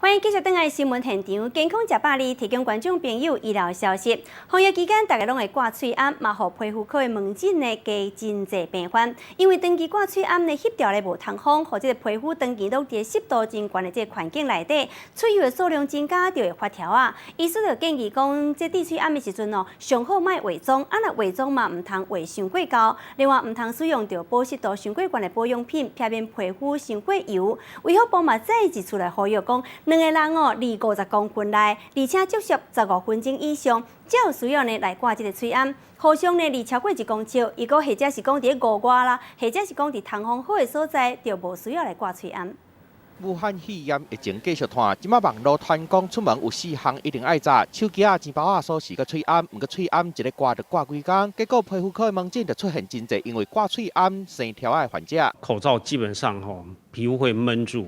欢迎继续登来新闻现场，健康食百里提供观众朋友医疗消息。防疫期间，大家拢会挂喙암，嘛互皮肤科的门诊呢加真侪病患。因为长期挂喙암呢，翕条咧无通风，或者皮肤长期落伫湿度真悬的这环境内底，喙油的数量增加就会发条啊。医师就建议讲，这治喙암的时阵哦，上好莫化妆，若化妆嘛，唔通化伤过高。另外，唔通使用着保湿度伤过悬的保养品，避免皮肤伤过油。卫福部嘛再一次来呼吁讲。 两个人哦，离50公分内，而且接触15分钟以上，才有需要呢来挂这个喙암。互相呢离超过1公尺，如果或者是讲伫户外啦，或者是讲伫通风好的所在，就无需要来挂喙암。 武汉肺炎疫情继续传，即马网络传讲出门有4项一定爱扎：手机啊、钱包啊、锁匙、佮喙암，毋过喙암一个挂就挂几工，结果皮肤科的门诊就出现真侪因为挂喙암生条的患者。口罩基本上皮肤会闷住。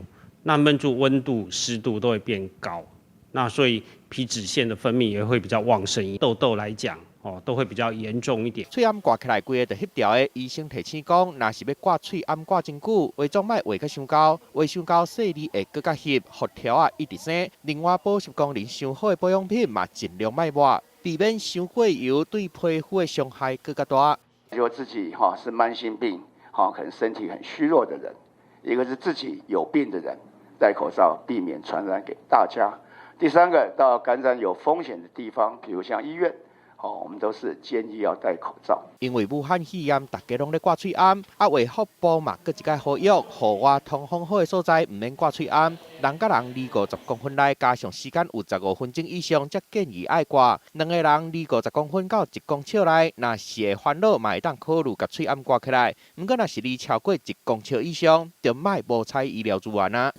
那闷住，温度、湿度都会变高，那所以皮脂腺的分泌也会比较旺盛。痘痘来讲，都会比较严重一点。喙암挂起来，规个就翕条的。医生提醒讲，若是要挂喙암挂真久，化妆莫化甲伤高，化伤高细腻会更加翕，发条啊一直生。另外，保湿功能上好的保养品嘛，尽量莫抹，避免伤过油对皮肤的伤害更加大。如果自己是慢性病，可能身体很虚弱的人，一个是自己有病的人。 戴口罩，避免传染给大家。第三个，到感染有风险的地方，比如像医院，我们都是建议要戴口罩。因为武汉肺炎，大家拢咧挂喙암，卫福部嘛，搁一个呼吁，户外通风好的所在，唔免挂喙암。人甲人离50公分内，加上时间有15分钟以上，则建议爱挂。两个人离50公分到1公尺内，若是会烦恼，嘛会当考虑甲喙암挂起来。毋过若是离超过1公尺以上，就莫无采医疗资源啊。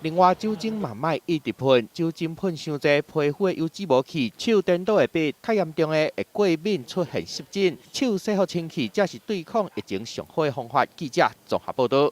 另外，酒精嘛莫一直喷，酒精喷伤济，皮肤的油脂无去，手颠倒会变，较严重的会过敏出现湿疹。手洗好清气，才是对抗疫情上好的方法。记者综合报道。